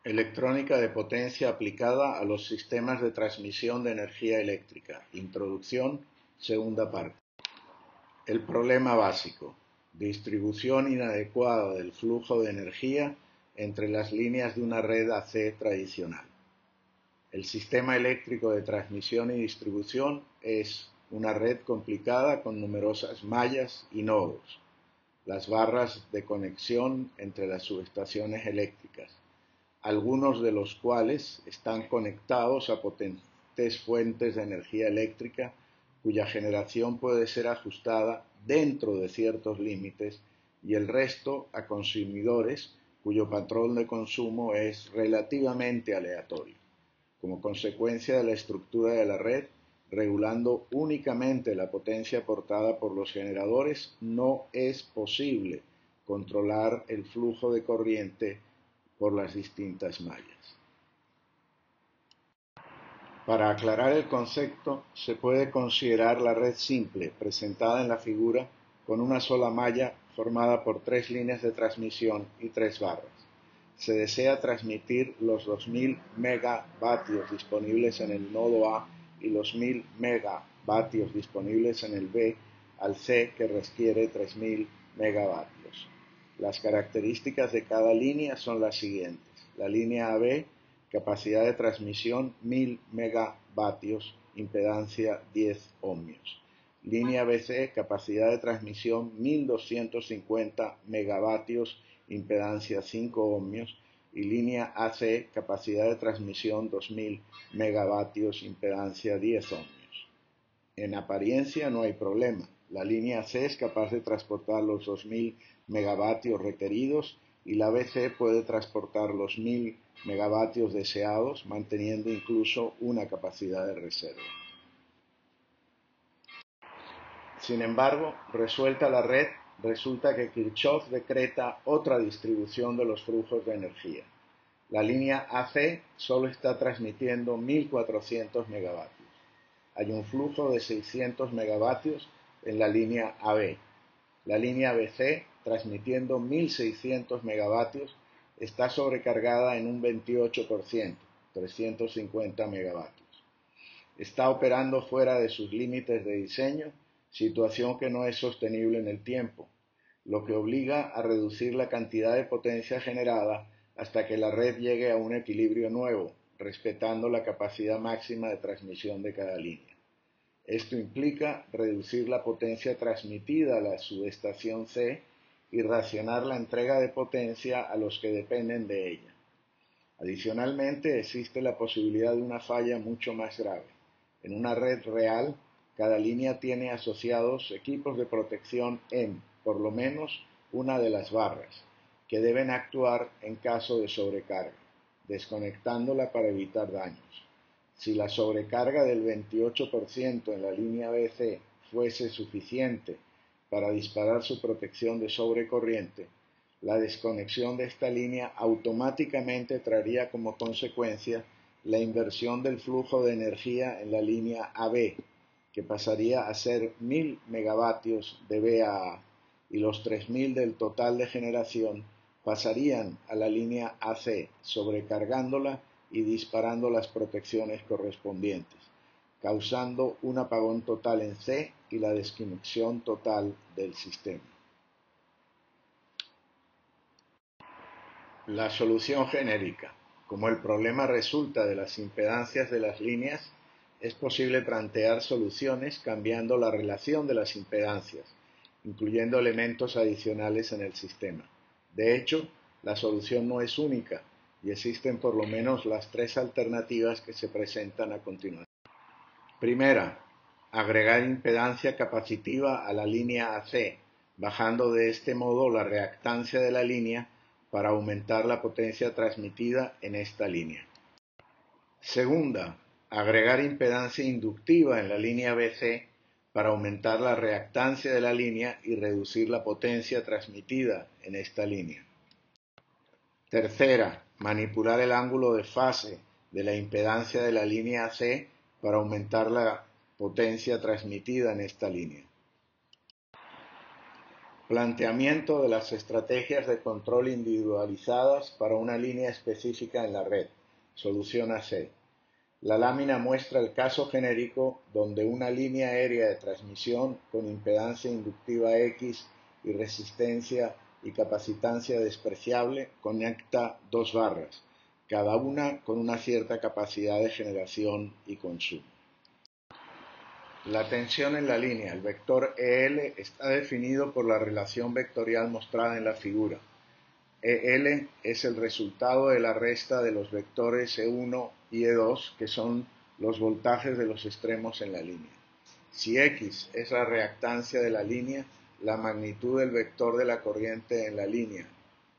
Electrónica de potencia aplicada a los sistemas de transmisión de energía eléctrica. Introducción, segunda parte. El problema básico: distribución inadecuada del flujo de energía entre las líneas de una red AC tradicional. El sistema eléctrico de transmisión y distribución es una red complicada con numerosas mallas y nodos, las barras de conexión entre las subestaciones eléctricas, algunos de los cuales están conectados a potentes fuentes de energía eléctrica cuya generación puede ser ajustada dentro de ciertos límites, y el resto a consumidores cuyo patrón de consumo es relativamente aleatorio. Como consecuencia de la estructura de la red, regulando únicamente la potencia aportada por los generadores, no es posible controlar el flujo de corriente por las distintas mallas. Para aclarar el concepto, se puede considerar la red simple presentada en la figura con una sola malla formada por 3 líneas de transmisión y 3 barras. Se desea transmitir los 2000 megavatios disponibles en el nodo A y los 1000 megavatios disponibles en el B al C, que requiere 3000 megavatios. Las características de cada línea son las siguientes. La línea AB, capacidad de transmisión 1000 megavatios, impedancia 10 ohmios. Línea BC, capacidad de transmisión 1250 megavatios, impedancia 5 ohmios. Y línea AC, capacidad de transmisión 2000 megavatios, impedancia 10 ohmios. En apariencia no hay problema. La línea C es capaz de transportar los 2000 megavatios requeridos y la BC puede transportar los 1000 megavatios deseados, manteniendo incluso una capacidad de reserva. Sin embargo, resuelta la red, resulta que Kirchhoff decreta otra distribución de los flujos de energía. La línea AC solo está transmitiendo 1400 megavatios. Hay un flujo de 600 megavatios en la línea AB. La línea BC, transmitiendo 1600 megavatios, está sobrecargada en un 28%, 350 megavatios. Está operando fuera de sus límites de diseño, situación que no es sostenible en el tiempo, lo que obliga a reducir la cantidad de potencia generada hasta que la red llegue a un equilibrio nuevo, respetando la capacidad máxima de transmisión de cada línea. Esto implica reducir la potencia transmitida a la subestación C y racionar la entrega de potencia a los que dependen de ella. Adicionalmente, existe la posibilidad de una falla mucho más grave. En una red real, cada línea tiene asociados equipos de protección en, por lo menos, una de las barras, que deben actuar en caso de sobrecarga, desconectándola para evitar daños. Si la sobrecarga del 28% en la línea BC fuese suficiente para disparar su protección de sobrecorriente, la desconexión de esta línea automáticamente traería como consecuencia la inversión del flujo de energía en la línea AB, que pasaría a ser 1000 megavatios de B a A, y los 3000 del total de generación pasarían a la línea AC, sobrecargándola y disparando las protecciones correspondientes, causando un apagón total en C y la desconexión total del sistema. La solución genérica. Como el problema resulta de las impedancias de las líneas, es posible plantear soluciones cambiando la relación de las impedancias, incluyendo elementos adicionales en el sistema. De hecho, la solución no es única y existen por lo menos las 3 alternativas que se presentan a continuación. Primera, agregar impedancia capacitiva a la línea AC, bajando de este modo la reactancia de la línea para aumentar la potencia transmitida en esta línea. Segunda, agregar impedancia inductiva en la línea BC para aumentar la reactancia de la línea y reducir la potencia transmitida en esta línea. Tercera, manipular el ángulo de fase de la impedancia de la línea AC para aumentar la potencia transmitida en esta línea. Planteamiento de las estrategias de control individualizadas para una línea específica en la red. Solución AC. La lámina muestra el caso genérico donde una línea aérea de transmisión con impedancia inductiva X y resistencia y capacitancia despreciable conecta dos barras, cada una con una cierta capacidad de generación y consumo. La tensión en la línea, el vector EL, está definido por la relación vectorial mostrada en la figura. EL es el resultado de la resta de los vectores E1 y E2, que son los voltajes de los extremos en la línea. Si X es la reactancia de la línea, la magnitud del vector de la corriente en la línea,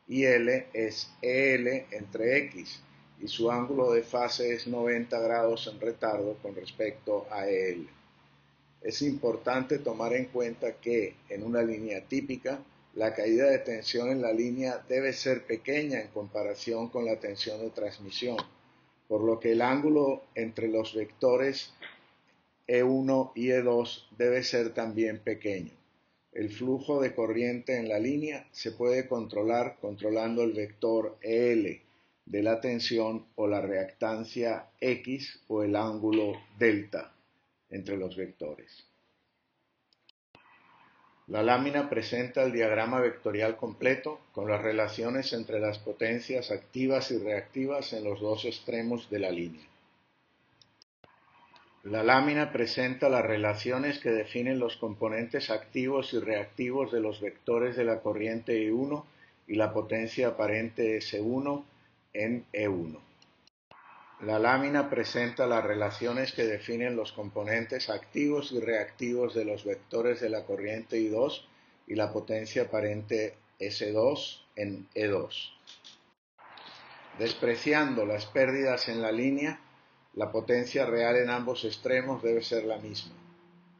IL es EL entre X, y su ángulo de fase es 90 grados en retardo con respecto a EL. Es importante tomar en cuenta que, en una línea típica, la caída de tensión en la línea debe ser pequeña en comparación con la tensión de transmisión, por lo que el ángulo entre los vectores E1 y E2 debe ser también pequeño. El flujo de corriente en la línea se puede controlar controlando el vector EL de la tensión o la reactancia X o el ángulo delta entre los vectores. La lámina presenta el diagrama vectorial completo con las relaciones entre las potencias activas y reactivas en los dos extremos de la línea. La lámina presenta las relaciones que definen los componentes activos y reactivos de los vectores de la corriente I1 y la potencia aparente S1 en E1. La lámina presenta las relaciones que definen los componentes activos y reactivos de los vectores de la corriente I2 y la potencia aparente S2 en E2. Despreciando las pérdidas en la línea, la potencia real en ambos extremos debe ser la misma.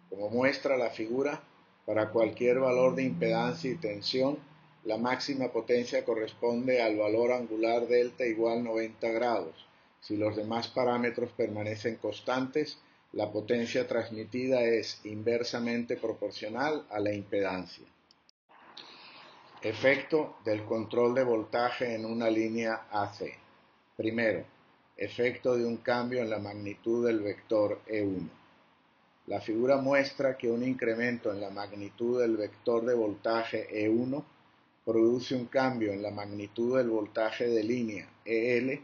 Como muestra la figura, para cualquier valor de impedancia y tensión, la máxima potencia corresponde al valor angular delta igual 90 grados. Si los demás parámetros permanecen constantes, la potencia transmitida es inversamente proporcional a la impedancia. Efecto del control de voltaje en una línea AC. Primero, efecto de un cambio en la magnitud del vector E1. La figura muestra que un incremento en la magnitud del vector de voltaje E1 produce un cambio en la magnitud del voltaje de línea EL,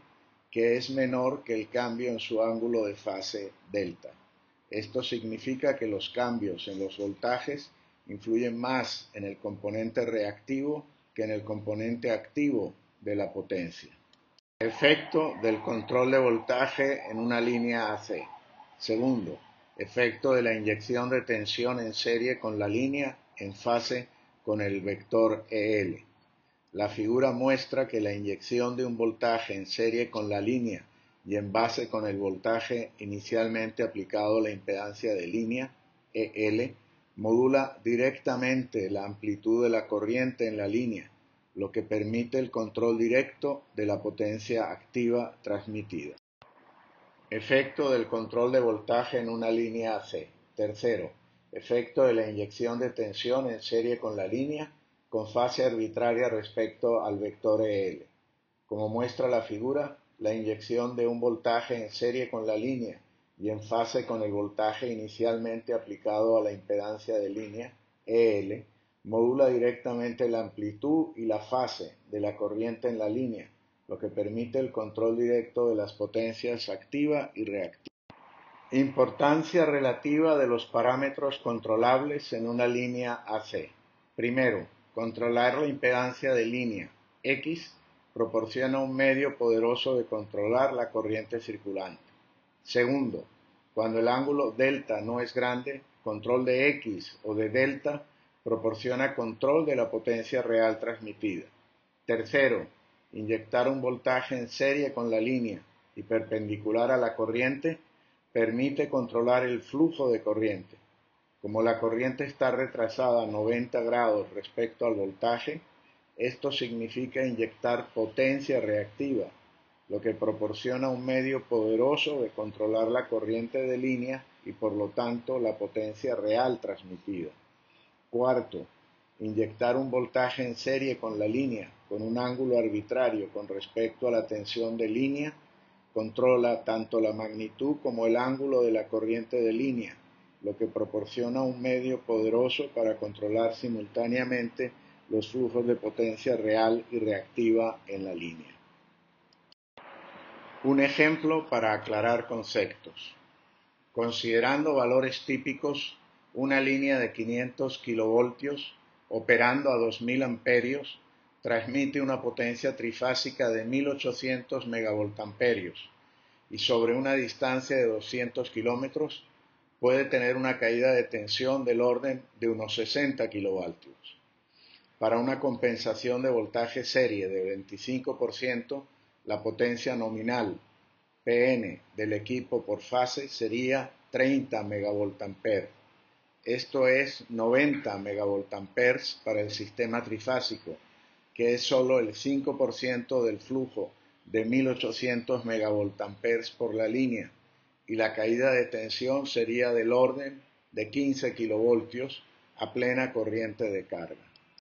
que es menor que el cambio en su ángulo de fase delta. Esto significa que los cambios en los voltajes influyen más en el componente reactivo que en el componente activo de la potencia. Efecto del control de voltaje en una línea AC. Segundo, efecto de la inyección de tensión en serie con la línea en fase con el vector EL. La figura muestra que la inyección de un voltaje en serie con la línea y en base con el voltaje inicialmente aplicado a la impedancia de línea, EL, modula directamente la amplitud de la corriente en la línea, lo que permite el control directo de la potencia activa transmitida. Efecto del control de voltaje en una línea AC. Tercero, efecto de la inyección de tensión en serie con la línea con fase arbitraria respecto al vector EL. Como muestra la figura, la inyección de un voltaje en serie con la línea y en fase con el voltaje inicialmente aplicado a la impedancia de línea, EL, modula directamente la amplitud y la fase de la corriente en la línea, lo que permite el control directo de las potencias activa y reactiva. Importancia relativa de los parámetros controlables en una línea AC. Primero, controlar la impedancia de línea X proporciona un medio poderoso de controlar la corriente circulante. Segundo, cuando el ángulo delta no es grande, control de X o de delta proporciona control de la potencia real transmitida. Tercero, inyectar un voltaje en serie con la línea y perpendicular a la corriente permite controlar el flujo de corriente. Como la corriente está retrasada a 90 grados respecto al voltaje, esto significa inyectar potencia reactiva, lo que proporciona un medio poderoso de controlar la corriente de línea y por lo tanto la potencia real transmitida. Cuarto, Inyectar un voltaje en serie con la línea con un ángulo arbitrario con respecto a la tensión de línea controla tanto la magnitud como el ángulo de la corriente de línea, lo que proporciona un medio poderoso para controlar simultáneamente los flujos de potencia real y reactiva en la línea. Un ejemplo para aclarar conceptos. Considerando valores típicos, una línea de 500 kilovoltios operando a 2000 amperios transmite una potencia trifásica de 1800 megavoltamperios y sobre una distancia de 200 kilómetros puede tener una caída de tensión del orden de unos 60 kilovoltios. Para una compensación de voltaje serie de 25%, la potencia nominal Pn del equipo por fase sería 30 megavoltamperes. Esto es 90 megavoltamperes para el sistema trifásico, que es solo el 5% del flujo de 1800 megavoltamperes por la línea, y la caída de tensión sería del orden de 15 kilovoltios a plena corriente de carga.